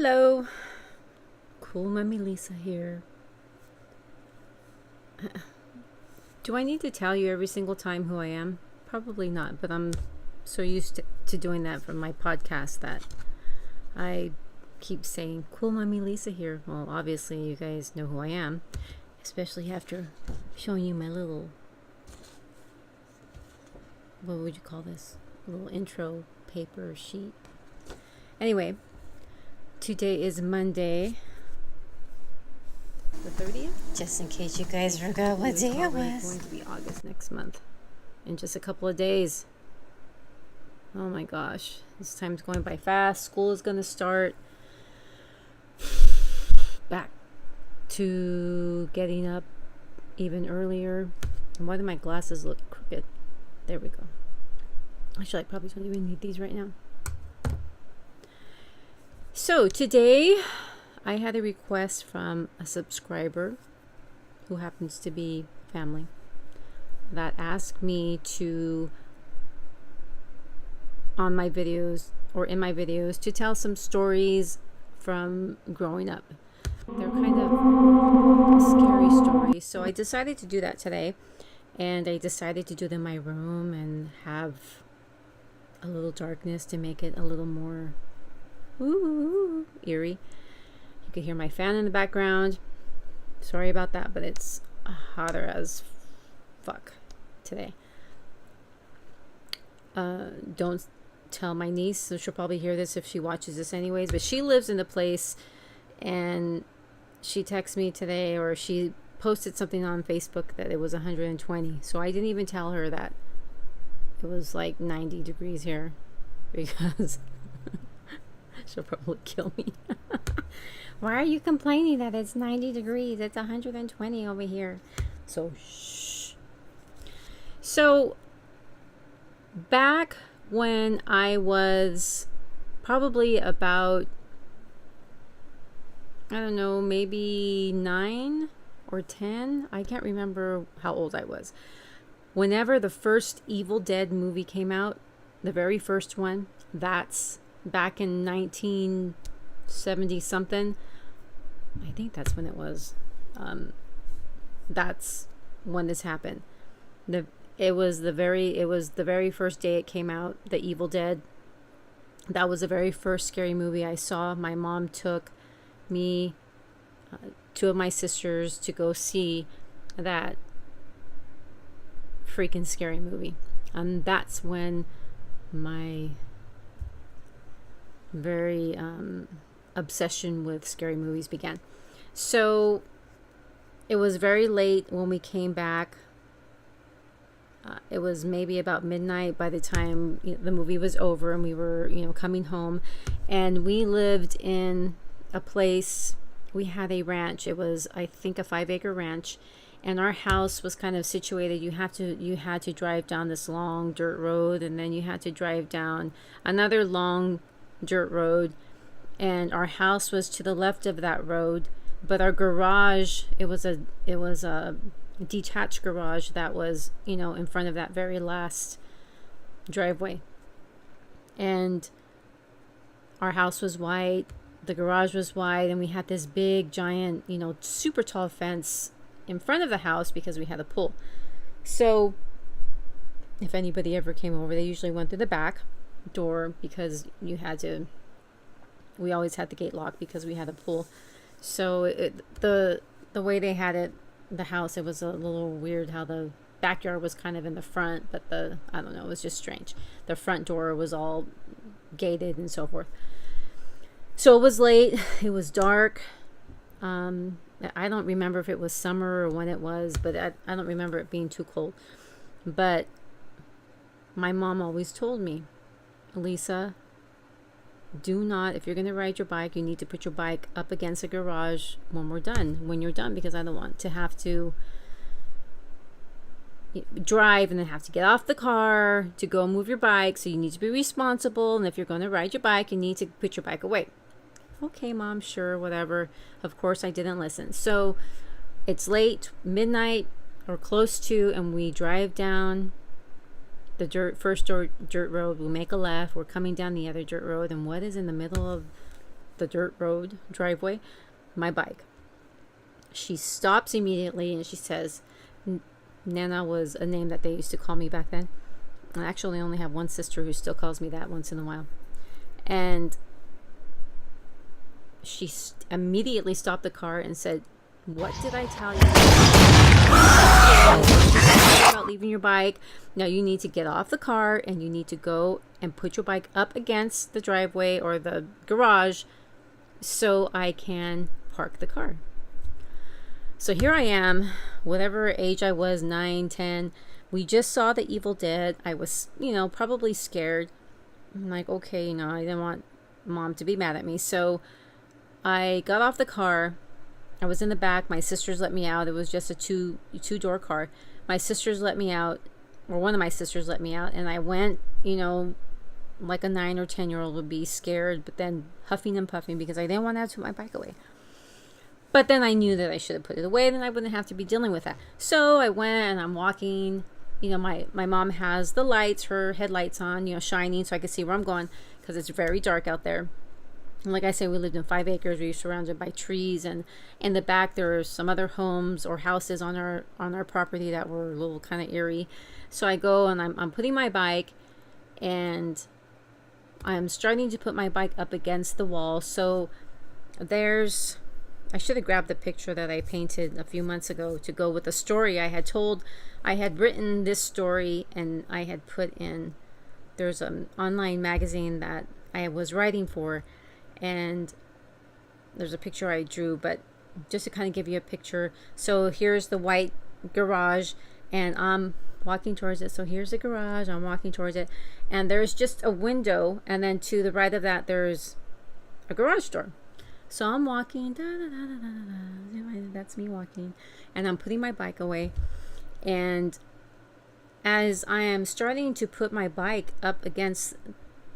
Hello, cool Mummy Lisa here. Do I need to tell you every single time who I am? Probably not, but I'm so used to doing that from my podcast that I keep saying cool Mummy Lisa here. Well, obviously you guys know who I am, especially after showing you my little, what would you call this? Little intro paper sheet. Anyway, today is Monday, the 30th? Just in case you guys forgot what day it was. It's going to be August next month. In just a couple of days. Oh my gosh. This time's going by fast. School is going to start. Back to getting up even earlier. And why do my glasses look crooked? There we go. Actually, I probably don't even need these right now. So today I had a request from a subscriber who happens to be family that asked me to, on my videos or in my videos, to tell some stories from growing up. They're kind of scary stories, so I decided to do that today, and I decided to do them in my room and have a little darkness to make it a little more eerie. You can hear my fan in the background. Sorry about that, but it's hotter as fuck today. Don't tell my niece, so she'll probably hear this if she watches this anyways, but she lives in the place, and she texted me today, or she posted something on Facebook that it was 120, so I didn't even tell her that it was like 90 degrees here, because she'll probably kill me. Why are you complaining that it's 90 degrees? It's 120 over here. So, shh. So, back when I was probably about, I don't know, maybe 9 or 10. I can't remember how old I was. Whenever the first Evil Dead movie came out, the very first one, that's back in 1970 something. I think that's when it was. That's when this happened. It was the very first day it came out, the Evil Dead. That was the very first scary movie I saw. My mom took me, two of my sisters, to go see that freaking scary movie. And that's when my very obsession with scary movies began. So it was very late when we came back. It was maybe about midnight by the time the movie was over, and we were coming home. And we lived in a place, we had a ranch. It was, I think, a 5-acre ranch, and our house was kind of situated. You had to drive down this long dirt road, and then you had to drive down another long dirt road, and our house was to the left of that road, but our garage, it was a detached garage that was in front of that very last driveway. And our house was white, the garage was white, and we had this big giant super tall fence in front of the house because we had a pool. So if anybody ever came over, they usually went through the back door because we always had the gate locked because we had a pool. So the way they had it, the house, it was a little weird how the backyard was kind of in the front, but I don't know, it was just strange. The front door was all gated and so forth. So it was late, it was dark. I don't remember if it was summer or when it was, but I don't remember it being too cold. But my mom always told me, Lisa, do not, if you're going to ride your bike, you need to put your bike up against the garage when you're done, because I don't want to have to drive and then have to get off the car to go move your bike. So you need to be responsible, and if you're going to ride your bike, you need to put your bike away. Okay, Mom, sure, whatever. Of course, I didn't listen. So it's late, midnight or close to, and we drive down the first dirt road. We'll make a left. We're coming down the other dirt road, and what is in the middle of the dirt road driveway, my bike. She stops immediately and she says, Nana was a name that they used to call me back then. I actually only have one sister who still calls me that once in a while. And she immediately stopped the car and said, "What did I tell you about leaving your bike? Now you need to get off the car and you need to go and put your bike up against the driveway or the garage so I can park the car." So here I am, whatever age I was, 9, 10. We just saw The Evil Dead. I was, probably scared. I'm like, okay, I didn't want Mom to be mad at me. So I got off the car. I was in the back. My sisters let me out. It was just a two-door car. My sisters let me out, or one of my sisters let me out. And I went, like a 9 or 10-year-old would be, scared, but then huffing and puffing because I didn't want to have to put my bike away. But then I knew that I should have put it away, then I wouldn't have to be dealing with that. So I went and I'm walking. My mom has the lights, her headlights on, shining so I could see where I'm going because it's very dark out there. And like I said, we lived in 5 acres. We were surrounded by trees, and in the back there were some other homes or houses on our property that were a little kind of eerie. So I go and I'm putting my bike, and I'm starting to put my bike up against the wall. So I should have grabbed the picture that I painted a few months ago to go with the story I had told. I had written this story and I had put in, there's an online magazine that I was writing for, and there's a picture I drew, but just to kind of give you a picture. So here's the white garage and I'm walking towards it. So here's the garage, I'm walking towards it, and there's just a window, and then to the right of that there's a garage door. So I'm walking, that's me walking, and I'm putting my bike away. And as I am starting to put my bike up against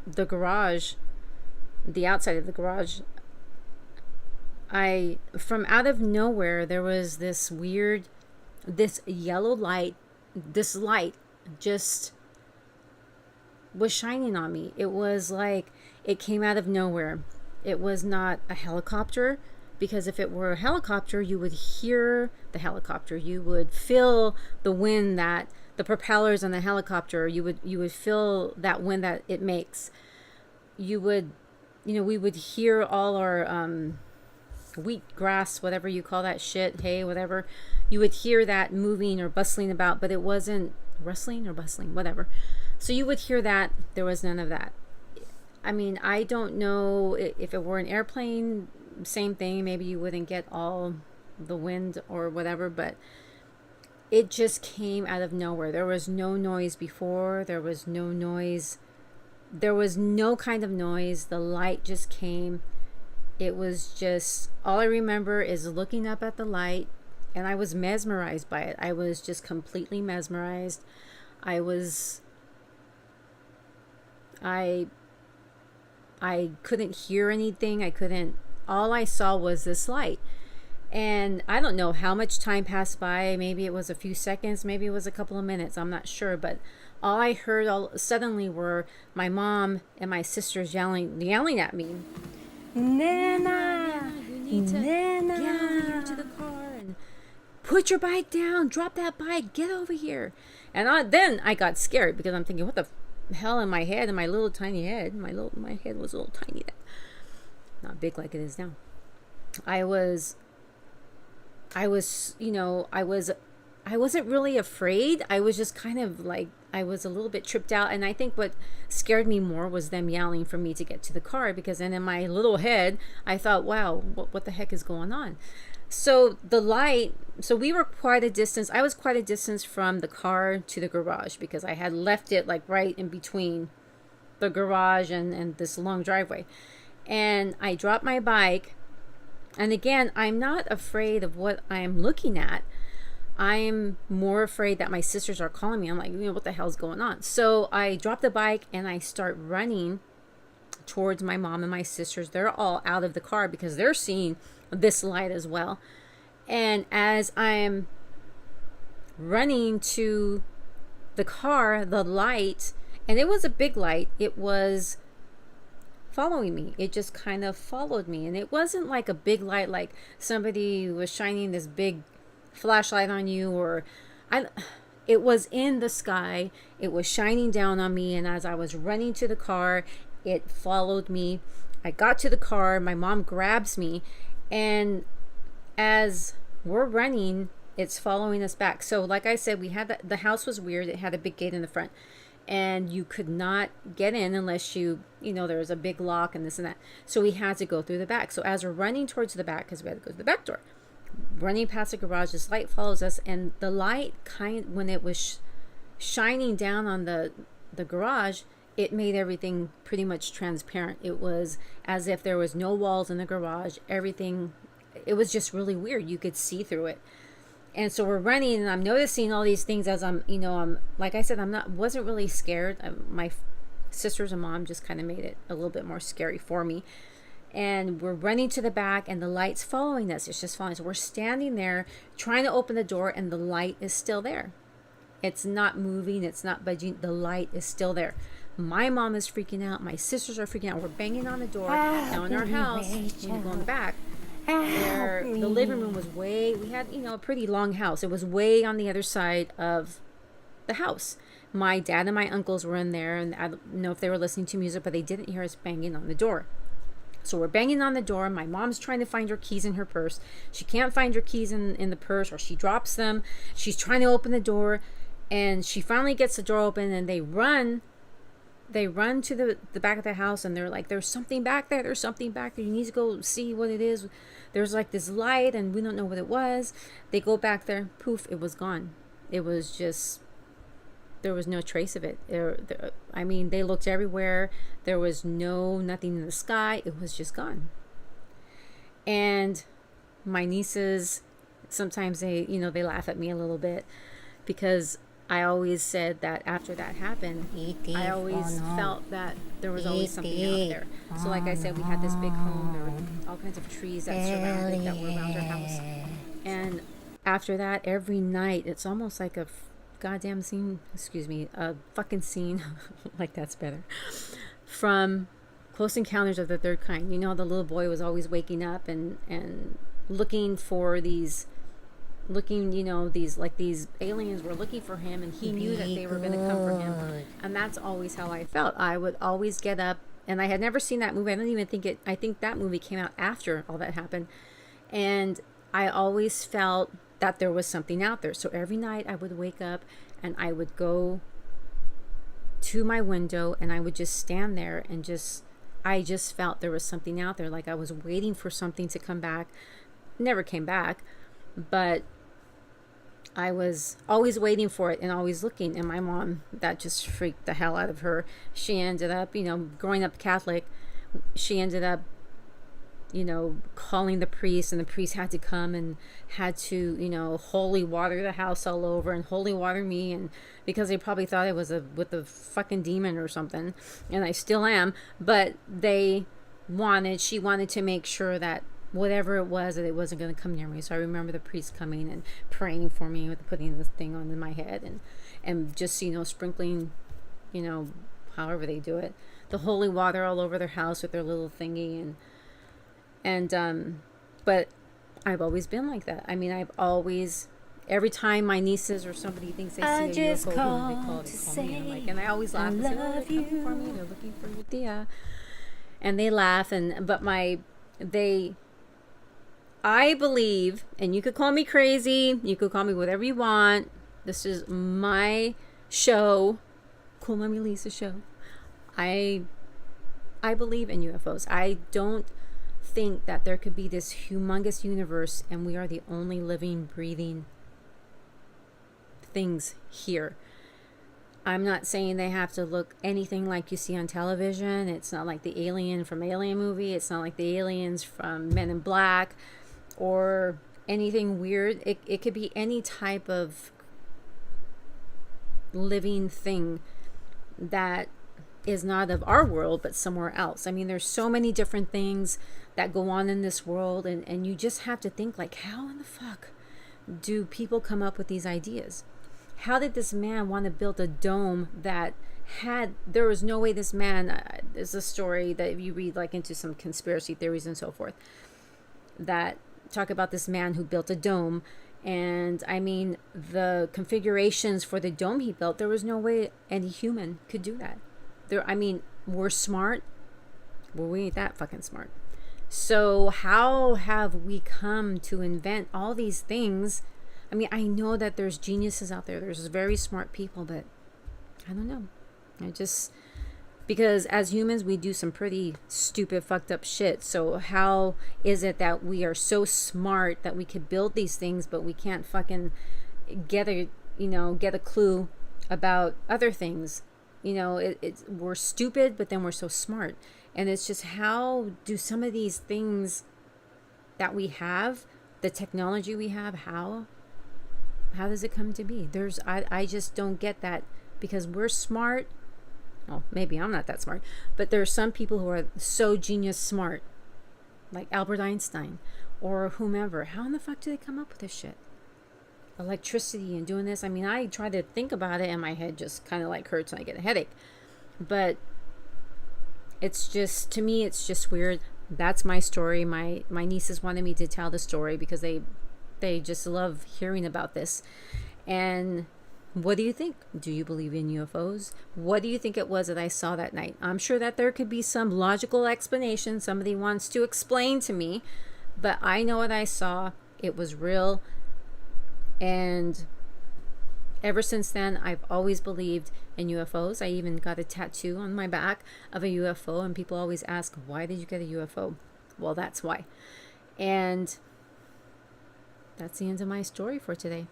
the garage, the outside of the garage, from out of nowhere, there was this yellow light, this light just was shining on me. It was like it came out of nowhere. It was not a helicopter, because if it were a helicopter, you would hear the helicopter. You would feel the wind, that the propellers on the helicopter, you would feel that wind that it makes. We would hear all our wheat, grass, whatever you call that shit, hay, whatever. You would hear that moving or bustling about, but it wasn't rustling or bustling, whatever. So you would hear that. There was none of that. I mean, I don't know if it were an airplane, same thing. Maybe you wouldn't get all the wind or whatever, but it just came out of nowhere. There was no noise before. There was no noise. There was no kind of noise. The light just came. It was just, all I remember is looking up at the light, and I was mesmerized by it. I was just completely mesmerized. I couldn't hear anything. All I saw was this light. And I don't know how much time passed by. Maybe it was a few seconds. Maybe it was a couple of minutes. I'm not sure. But all I heard suddenly were my mom and my sisters yelling at me. Nana, you need to get over here to the car and put your bike down. Drop that bike. Get over here. And then I got scared because I'm thinking, what the hell in my head, in my little tiny head. My head was a little tiny then. Not big like it is now. I wasn't really afraid. I was just kind of like, I was a little bit tripped out. And I think what scared me more was them yelling for me to get to the car, because then in my little head, I thought, wow, what the heck is going on? So we were quite a distance. I was quite a distance from the car to the garage, because I had left it like right in between the garage and this long driveway. And I dropped my bike. And again, I'm not afraid of what I'm looking at. I'm more afraid that my sisters are calling me. I'm like, what the hell's going on? So I drop the bike and I start running towards my mom and my sisters. They're all out of the car because they're seeing this light as well. And as I'm running to the car, the light, and it was a big light, it was following me. It just kind of followed me. And it wasn't like a big light, like somebody was shining this big flashlight on you, or I it was in the sky. It was shining down on me, and as I was running to the car, it followed me. I got to the car, my mom grabs me, and as we're running, it's following us back. So like I said, we had the house was weird. It had a big gate in the front, and you could not get in unless there was a big lock and this and that. So we had to go through the back. So as we're running towards the back, because we had to go to the back door, running past the garage, this light follows us, and the light when it was shining down on the garage, it made everything pretty much transparent. It was as if there was no walls in the garage. Everything, it was just really weird. You could see through it. And so we're running, and I'm noticing all these things as I'm like I said, wasn't really scared. My sisters and mom just kind of made it a little bit more scary for me. And we're running to the back, and the light's following us. It's just following us. We're standing there trying to open the door, and the light is still there. It's not moving. It's not budging. The light is still there. My mom is freaking out. My sisters are freaking out. We're banging on the door. Now in our house, going back, where the living room was we had, a pretty long house. It was way on the other side of the house. My dad and my uncles were in there, and I don't know if they were listening to music, but they didn't hear us banging on the door. So we're banging on the door. My mom's trying to find her keys in her purse. She can't find her keys in the purse, or she drops them. She's trying to open the door, and she finally gets the door open, and they run to the back of the house, and they're like, there's something back there. There's something back there. You need to go see what it is. There's like this light, and we don't know what it was. They go back there. Poof, it was gone. It was just, there was no trace of it. They looked everywhere. There was nothing in the sky. It was just gone. And my nieces, sometimes they laugh at me a little bit, because I always said that after that happened, I always felt that there was always something out there. So like I said, we had this big home. There were all kinds of trees that surrounded, that were around our house. And after that, every night, it's almost like a goddamn scene, a fucking scene, like that's better, from Close Encounters of the Third Kind. The little boy was always waking up and looking for these aliens were looking for him, and he knew that they were going to come for him. And that's always how I felt. I would always get up, and I had never seen that movie. I think that movie came out after all that happened. And I always felt that there was something out there. So every night I would wake up, and I would go to my window, and I would just stand there, and I just felt there was something out there. Like I was waiting for something to come back. Never came back, but I was always waiting for it and always looking. And my mom, that just freaked the hell out of her. She ended up, growing up Catholic, she ended up, calling the priest, and the priest had to come and had to, holy water the house all over and holy water me. And because they probably thought it was with a fucking demon or something. And I still am. But she wanted to make sure that whatever it was, that it wasn't going to come near me. So I remember the priest coming and praying for me, with putting this thing on my head, and just sprinkling, however they do it, the holy water all over their house with their little thingy, but I've always been like that. I've always, every time my nieces or somebody thinks they see a UFO, they call me, and I always laugh and say, oh, they're coming for me, they're looking for you, Thea, and they laugh, I believe, and you could call me crazy, you could call me whatever you want. This is my show, Cool Mommy Lisa show. I believe in UFOs. I don't think that there could be this humongous universe, and we are the only living, breathing things here. I'm not saying they have to look anything like you see on television. It's not like the alien from Alien movie. It's not like the aliens from Men in Black, or anything weird. It could be any type of living thing that is not of our world, but somewhere else. There's so many different things that go on in this world, and you just have to think, like, how in the fuck do people come up with these ideas? How did this man want to build a dome that there was no way this man, there's a story that if you read like into some conspiracy theories and so forth, that talk about this man who built a dome. And I mean, the configurations for the dome he built, there was no way any human could do that. I mean, we're smart. Well, we ain't that fucking smart. So how have we come to invent all these things? I mean, I know that there's geniuses out there. There's very smart people, but I don't know. Because as humans, we do some pretty stupid, fucked up shit. So how is it that we are so smart that we could build these things, but we can't fucking get a clue about other things? We're stupid, but then we're so smart. And it's just, how do some of these things that we have, the technology we have, how does it come to be? I just don't get that, because we're smart. Well, maybe I'm not that smart, but there are some people who are so genius smart, like Albert Einstein or whomever. How in the fuck do they come up with this shit? Electricity and doing this. I mean, I try to think about it and my head just kind of like hurts and I get a headache. But it's just, to me, it's just weird. That's my story. My nieces wanted me to tell the story because they just love hearing about this. And what do you think? Do you believe in UFOs? What do you think it was that I saw that night? I'm sure that there could be some logical explanation somebody wants to explain to me, but I know what I saw. It was real. And ever since then, I've always believed in UFOs. I even got a tattoo on my back of a UFO, and people always ask, why did you get a UFO? Well, that's why. And that's the end of my story for today.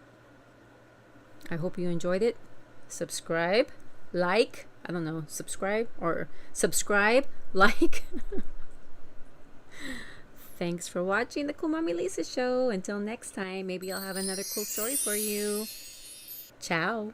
I hope you enjoyed it. Subscribe, like, subscribe, like. Thanks for watching the Cool Mommy Lisa show. Until next time, maybe I'll have another cool story for you. Ciao.